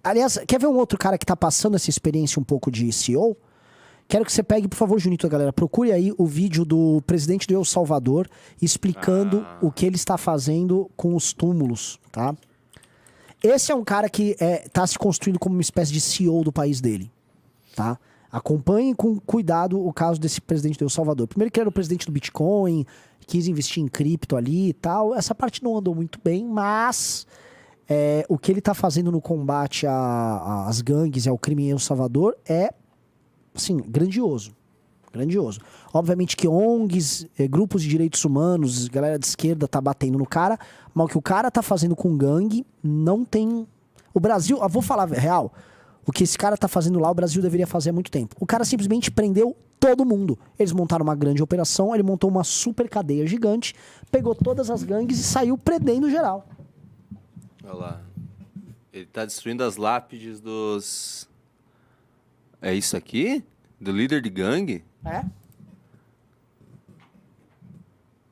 Aliás, quer ver um outro cara que tá passando essa experiência um pouco de CEO? Quero que você pegue, por favor, Junito, galera. Procure aí o vídeo do presidente do El Salvador explicando o que ele está fazendo com os túmulos, tá? Esse é um cara que tá se construindo como uma espécie de CEO do país dele, tá? Acompanhem com cuidado o caso desse presidente do El Salvador. Primeiro que ele era o presidente do Bitcoin, quis investir em cripto ali e tal. Essa parte não andou muito bem, mas o que ele tá fazendo no combate às gangues e ao crime em El Salvador é, assim, grandioso. Grandioso. Obviamente que ONGs, grupos de direitos humanos, galera de esquerda tá batendo no cara, mas o que o cara tá fazendo com gangue não tem... O Brasil, vou falar real, o que esse cara tá fazendo lá, o Brasil deveria fazer há muito tempo. O cara simplesmente prendeu todo mundo. Eles montaram uma grande operação, ele montou uma super cadeia gigante, pegou todas as gangues e saiu prendendo geral. Olha lá. Ele tá destruindo as lápides dos... É isso aqui? Do líder de gangue? É?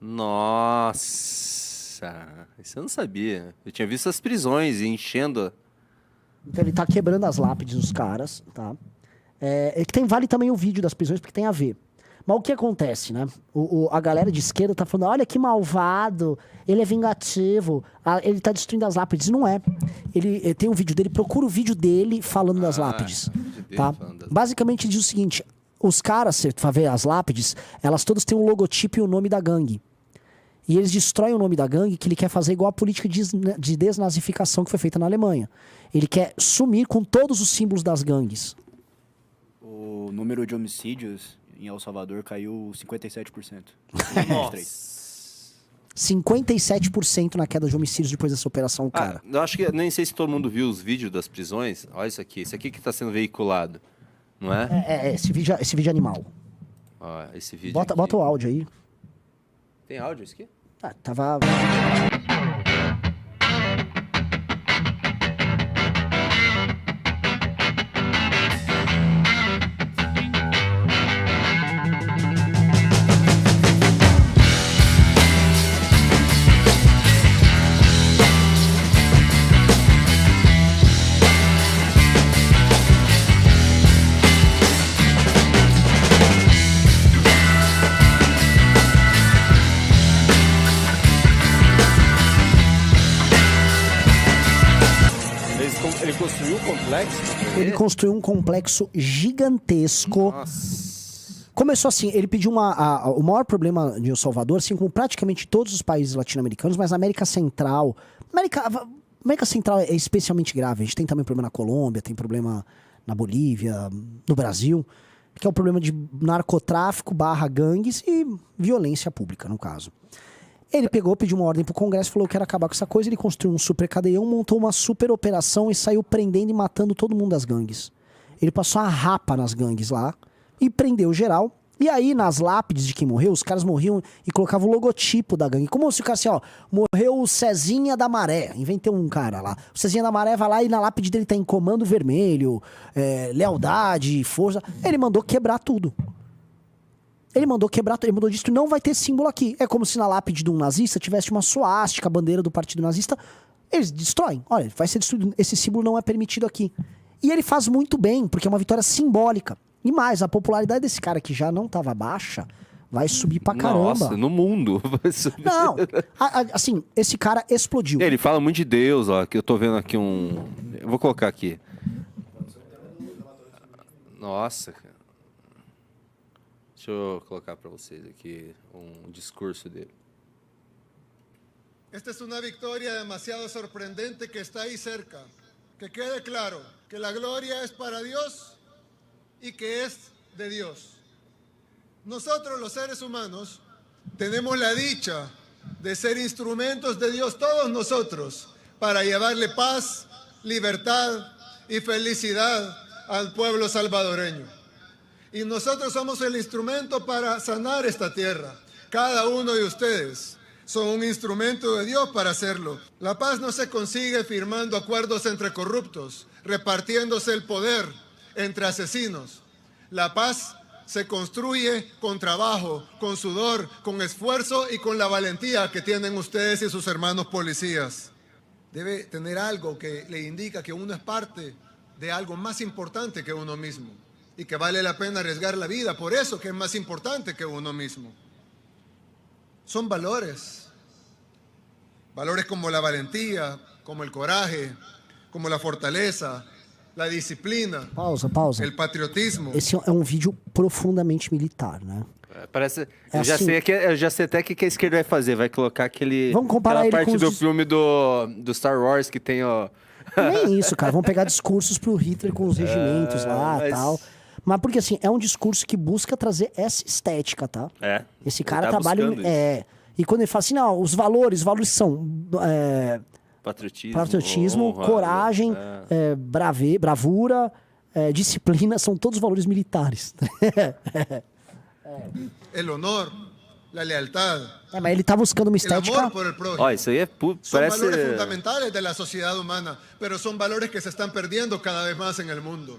Nossa, isso eu não sabia. Eu tinha visto as prisões enchendo. Então ele tá quebrando as lápides dos caras, tá? Vale também o vídeo das prisões, porque tem a ver. Mas o que acontece, né? A galera de esquerda tá falando, olha que malvado, ele é vingativo, ele tá destruindo as lápides. Não é. Ele tem um vídeo dele, procura o vídeo dele falando das lápides, tá? Basicamente diz o seguinte, os caras, você vai ver as lápides, elas todas têm um logotipo e o nome da gangue. E eles destroem o nome da gangue, que ele quer fazer igual a política de desnazificação que foi feita na Alemanha. Ele quer sumir com todos os símbolos das gangues. O número de homicídios em El Salvador caiu 57%. Nossa. 57% na queda de homicídios depois dessa operação, cara. Eu acho que nem sei se todo mundo viu os vídeos das prisões. Olha isso aqui. Isso aqui que está sendo veiculado, não é? Esse vídeo é animal. Ó, esse vídeo bota o áudio aí. Tem áudio isso aqui? Tava... Ele construiu um complexo? Ele construiu um complexo gigantesco. Nossa. Começou assim, ele pediu o maior problema de El Salvador, assim como praticamente todos os países latino-americanos, mas na América Central... América Central é especialmente grave. A gente tem também problema na Colômbia, tem problema na Bolívia, no Brasil, que é o problema de narcotráfico / gangues e violência pública, no caso. Ele pediu uma ordem pro Congresso, falou que quero acabar com essa coisa, ele construiu um super cadeião, montou uma super operação e saiu prendendo e matando todo mundo das gangues. Ele passou a rapa nas gangues lá e prendeu geral. E aí, nas lápides de quem morreu, os caras morriam e colocavam o logotipo da gangue. Como se o cara assim, ó, morreu o Cezinha da Maré. Inventei um cara lá. O Cezinha da Maré vai lá e na lápide dele tá em comando vermelho, lealdade, força. Ele mandou quebrar tudo. Ele mandou disso, não vai ter símbolo aqui. É como se na lápide de um nazista tivesse uma suástica, a bandeira do partido nazista. Eles destroem. Olha, vai ser destruído. Esse símbolo não é permitido aqui. E ele faz muito bem, porque é uma vitória simbólica. E mais, a popularidade desse cara que já não estava baixa vai subir pra caramba. Nossa, no mundo vai subir. Não, assim, esse cara explodiu. Ele fala muito de Deus, ó, que eu tô vendo aqui um... Eu vou colocar aqui. Nossa, cara. Deixa eu colocar para vocês aqui um discurso dele. Esta es una victoria demasiado sorprendente que está ahí cerca. Que quede claro que la gloria es para Dios y que es de Dios. Nosotros los seres humanos tenemos la dicha de ser instrumentos de Dios, todos nosotros, para llevarle paz, libertad y felicidad al pueblo salvadoreño. Y nosotros somos el instrumento para sanar esta tierra. Cada uno de ustedes son un instrumento de Dios para hacerlo. La paz no se consigue firmando acuerdos entre corruptos, repartiéndose el poder entre asesinos. La paz se construye con trabajo, con sudor, con esfuerzo y con la valentía que tienen ustedes y sus hermanos policías. debe tener algo que le indica que uno es parte de algo más importante que uno mismo y que vale la pena arriesgar la vida por eso que es más importante que uno mismo. Son valores. Valores como la valentía, como el coraje, como la fortaleza, la disciplina, Pausa. el patriotismo. Esse é um vídeo profundamente militar, né? Parece. É Eu já assim. sei eu já sei até o que a esquerda vai fazer. Vai colocar Vamos comparar aquela ele com parte os do filme do Star Wars que tem, ó. Nem isso, cara. Vão pegar discursos pro Hitler com os regimentos lá e mas- tal. Mas porque assim, é um discurso que busca trazer essa estética, tá? É. Esse Ele cara tá trabalha. buscando isso. E quando ele fala assim, não, os valores são patriotismo, honra, coragem, é. bravura, disciplina, são todos valores militares. El honor, la lealtad, Mas ele tá buscando uma el estética. amor por el prójimo. Ó, isso aí é Son parece. valores fundamentales de la sociedad humana, pero son valores que se están perdiendo cada vez más en el mundo.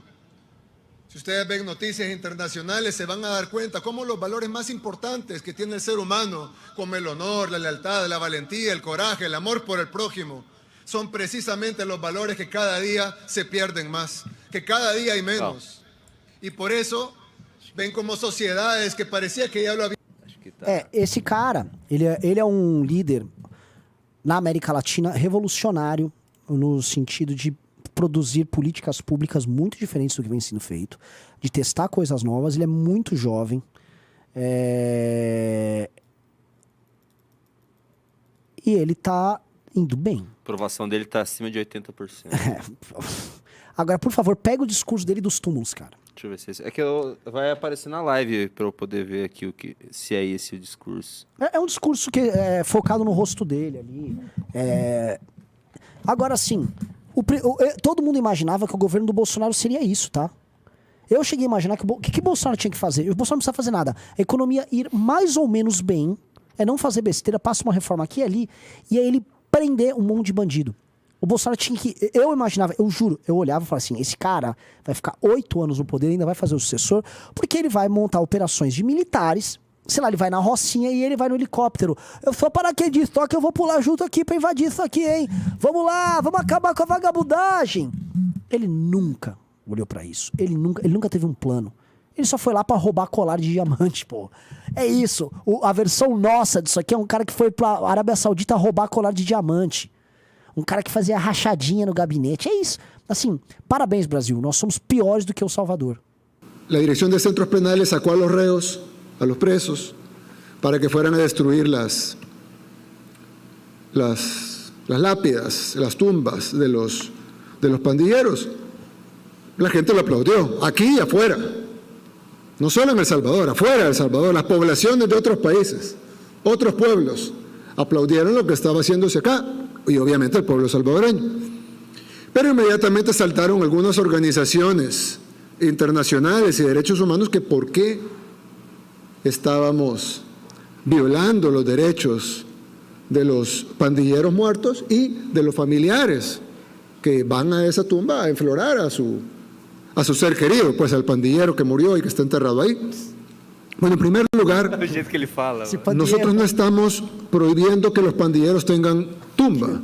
Si ustedes ven noticias internacionales, se van a dar cuenta cómo los valores más importantes que tiene el ser humano, como el honor, la lealtad, la valentía, el coraje, el amor por el prójimo, son precisamente los valores que cada día se pierden más, que cada día hay menos. Y por eso ven como sociedades que parecía que ya lo habían... Acho que tá. Esse cara, ele é um líder na América Latina revolucionário no sentido de produzir políticas públicas muito diferentes do que vem sendo feito, de testar coisas novas. Ele é muito jovem. E ele tá indo bem. A aprovação dele tá acima de 80%. Agora, por favor, pega o discurso dele dos túmulos, cara. Deixa eu ver se é esse. É que vai aparecer na live pra eu poder ver aqui se é esse o discurso. É um discurso que é focado no rosto dele ali. Agora, sim, todo mundo imaginava que o governo do Bolsonaro seria isso, tá? Eu cheguei a imaginar que o que Bolsonaro tinha que fazer? O Bolsonaro não precisa fazer nada. A economia ir mais ou menos bem, não fazer besteira, passa uma reforma aqui e ali, e aí ele prender um monte de bandido. O Bolsonaro tinha que... Eu imaginava, eu juro, eu olhava e falava assim, esse cara vai ficar 8 anos no poder, ainda vai fazer o sucessor, porque ele vai montar operações de militares, sei lá, ele vai na rocinha e ele vai no helicóptero. Eu sou paraquedista, só que eu vou pular junto aqui pra invadir isso aqui, hein? Vamos lá, vamos acabar com a vagabundagem. Ele nunca olhou pra isso. Ele nunca teve um plano. Ele só foi lá pra roubar colar de diamante, pô. É isso. A versão nossa disso aqui é um cara que foi pra Arábia Saudita roubar colar de diamante. Um cara que fazia rachadinha no gabinete. É isso. Assim, parabéns, Brasil. Nós somos piores do que o Salvador. La Dirección de Centros Penales sacó a los reos, a los presos, para que fueran a destruir las lápidas, las tumbas de los pandilleros. La gente lo aplaudió, aquí y afuera. No solo en El Salvador, afuera de El Salvador, las poblaciones de otros países, otros pueblos, aplaudieron lo que estaba haciéndose acá, y obviamente el pueblo salvadoreño. Pero inmediatamente saltaron algunas organizaciones internacionales y derechos humanos que por qué estábamos violando los derechos de los pandilleros muertos y de los familiares que van a esa tumba a enflorar a su ser querido, pues al pandillero que murió y que está enterrado ahí. Bueno, en primer lugar, O jeito que ele fala. nosotros no estamos prohibiendo que los pandilleros tengan tumba.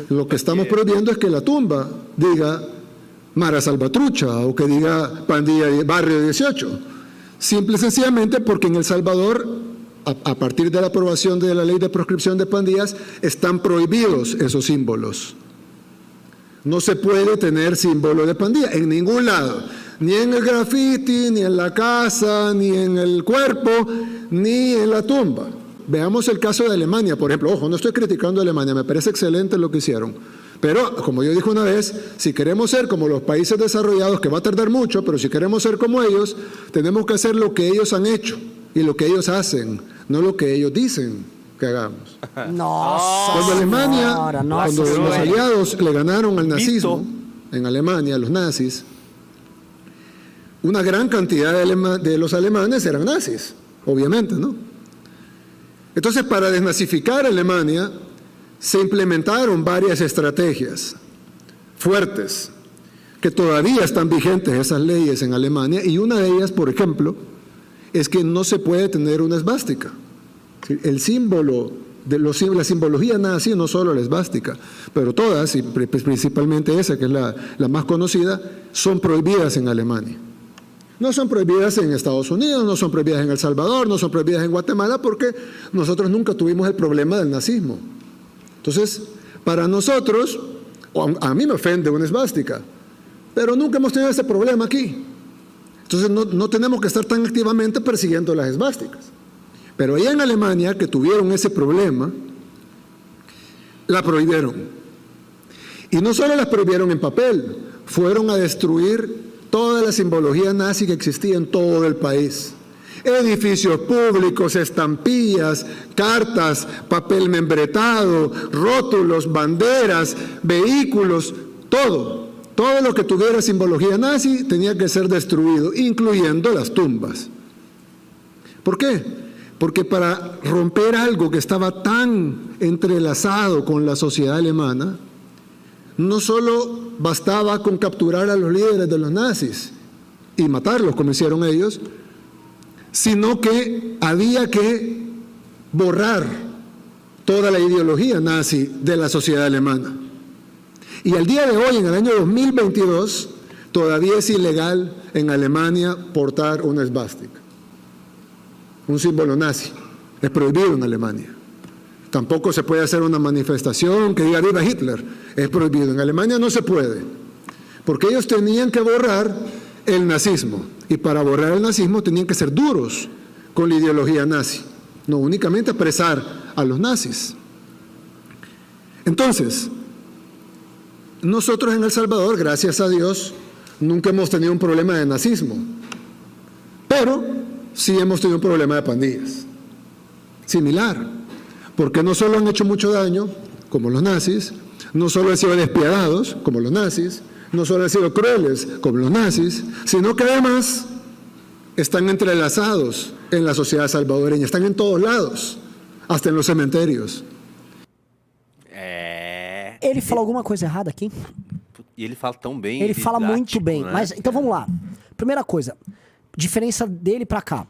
Lo que estamos prohibiendo es que la tumba diga Mara Salvatrucha o que diga Pandilla Barrio 18. Simple y sencillamente porque en El Salvador, a partir de la aprobación de la ley de proscripción de pandillas, están prohibidos esos símbolos. No se puede tener símbolo de pandilla en ningún lado. Ni en el graffiti, ni en la casa, ni en el cuerpo, ni en la tumba. Veamos el caso de Alemania, por ejemplo. Ojo, no estoy criticando a Alemania, me parece excelente lo que hicieron. Pero, como yo dije una vez, si queremos ser como los países desarrollados, que va a tardar mucho, pero si queremos ser como ellos, tenemos que hacer lo que ellos han hecho y lo que ellos hacen, no lo que ellos dicen que hagamos. Nossa Cuando Alemania, senhora, nossa cuando los senhora. aliados le ganaron al nazismo en Alemania, los nazis, una gran cantidad de los alemanes eran nazis, obviamente, ¿no? Entonces, para desnazificar Alemania, se implementaron varias estrategias fuertes, que todavía están vigentes esas leyes en Alemania, y una de ellas, por ejemplo, es que no se puede tener una esvástica. El símbolo la simbología nazi, no solo la esvástica, pero todas, y principalmente esa, que es la más conocida, son prohibidas en Alemania. No son prohibidas en Estados Unidos, no son prohibidas en El Salvador, no son prohibidas en Guatemala, porque nosotros nunca tuvimos el problema del nazismo. Entonces, para nosotros, a mí me ofende una esvástica, pero nunca hemos tenido ese problema aquí. Entonces, no tenemos que estar tan activamente persiguiendo las esvásticas. Pero allá en Alemania, que tuvieron ese problema, la prohibieron. Y no solo las prohibieron en papel, fueron a destruir toda la simbología nazi que existía en todo el país. Edificios públicos, estampillas, cartas, papel membretado, rótulos, banderas, vehículos, todo. Todo lo que tuviera simbología nazi tenía que ser destruido, incluyendo las tumbas. ¿Por qué? Porque para romper algo que estaba tan entrelazado con la sociedad alemana, no solo bastaba con capturar a los líderes de los nazis y matarlos, como hicieron ellos, sino que había que borrar toda la ideología nazi de la sociedad alemana. Y al día de hoy, en el año 2022, todavía es ilegal en Alemania portar una esvástica, un símbolo nazi. Es prohibido en Alemania. Tampoco se puede hacer una manifestación que diga viva Hitler. Es prohibido. En Alemania no se puede. Porque ellos tenían que borrar el nazismo. Y para borrar el nazismo tenían que ser duros con la ideología nazi. No únicamente apresar a los nazis. Entonces, nosotros en El Salvador, gracias a Dios, nunca hemos tenido un problema de nazismo. Pero sí hemos tenido un problema de pandillas. Similar. Porque no solo han hecho mucho daño, como los nazis, no solo han sido despiadados, como los nazis, no solo han sido crueles, como los nazis, sino que además están entrelazados en la sociedad salvadoreña, están en todos lados, hasta en los cementerios. Ele falou alguma coisa errada aqui? E ele fala tão bem. Ele fala muito didático, bem. né? Mas então vamos lá. Primeira coisa, diferença dele pra cá.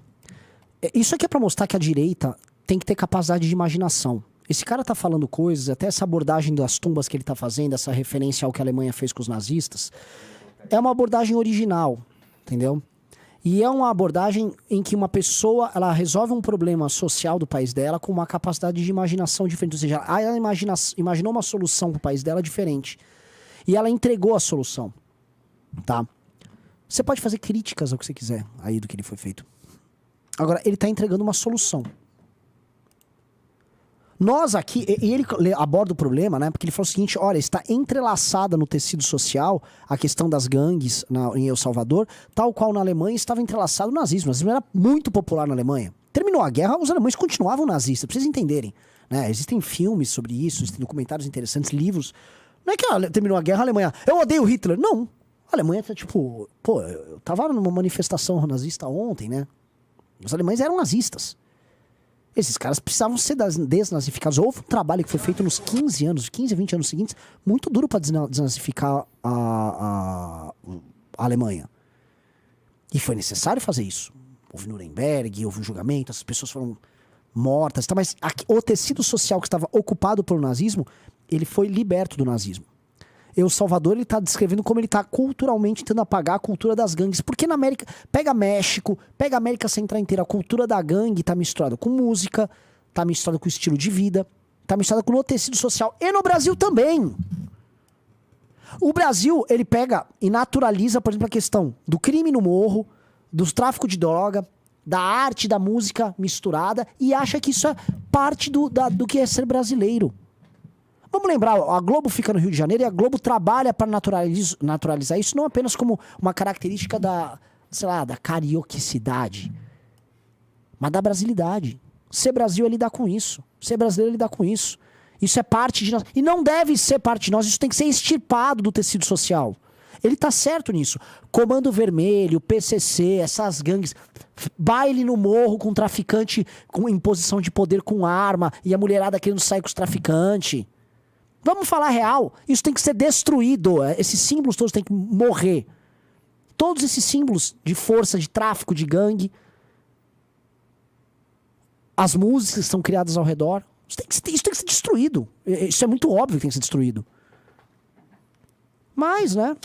Isso aqui é pra mostrar que a direita tem que ter capacidade de imaginação. Esse cara tá falando coisas, até essa abordagem das tumbas que ele tá fazendo, essa referência ao que a Alemanha fez com os nazistas, é uma abordagem original, entendeu? E é uma abordagem em que uma pessoa, ela resolve um problema social do país dela com uma capacidade de imaginação diferente. Ou seja, ela imaginou uma solução pro país dela diferente. E ela entregou a solução, tá? Você pode fazer críticas ao que você quiser aí do que ele foi feito. Agora, ele tá entregando uma solução. Nós aqui, e ele aborda o problema, né? Porque ele falou o seguinte, olha, está entrelaçada no tecido social a questão das gangues em El Salvador, tal qual na Alemanha estava entrelaçado o nazismo. O nazismo era muito popular na Alemanha. Terminou a guerra, os alemães continuavam nazistas, pra vocês entenderem. Né? Existem filmes sobre isso, existem documentários interessantes, livros. Não é que terminou a guerra, a Alemanha, eu odeio Hitler. Não. A Alemanha tá tipo, pô, eu tava numa manifestação nazista ontem, né? Os alemães eram nazistas. Esses caras precisavam ser desnazificados. Houve um trabalho que foi feito nos 15 anos, 15 a 20 anos seguintes, muito duro para desnazificar a Alemanha. E foi necessário fazer isso. Houve Nuremberg, houve um julgamento, as pessoas foram mortas. Tá? Mas o tecido social que estava ocupado pelo nazismo, ele foi liberto do nazismo. El Salvador, ele tá descrevendo como ele tá culturalmente tentando apagar a cultura das gangues. Porque na América, pega México, pega a América Central inteira, a cultura da gangue tá misturada com música, tá misturada com estilo de vida, tá misturada com o tecido social. E no Brasil também. O Brasil, ele pega e naturaliza, por exemplo, a questão do crime no morro, do tráfico de droga, da arte, da música misturada, e acha que isso é parte do que é ser brasileiro. Vamos lembrar, a Globo fica no Rio de Janeiro e a Globo trabalha para naturalizar isso não apenas como uma característica da, sei lá, da carioquicidade, mas da brasilidade. Ser Brasil é lidar com isso. Ser brasileiro é lidar com isso. Isso é parte de nós. E não deve ser parte de nós, isso tem que ser extirpado do tecido social. Ele tá certo nisso. Comando Vermelho, PCC, essas gangues, baile no morro com traficante em posição de poder com arma e a mulherada querendo sair com os traficantes. Vamos falar real, isso tem que ser destruído, esses símbolos todos têm que morrer. Todos esses símbolos de força, de tráfico, de gangue, as músicas que são criadas ao redor, Isso tem que ser destruído. Isso é muito óbvio que tem que ser destruído. Mas, né?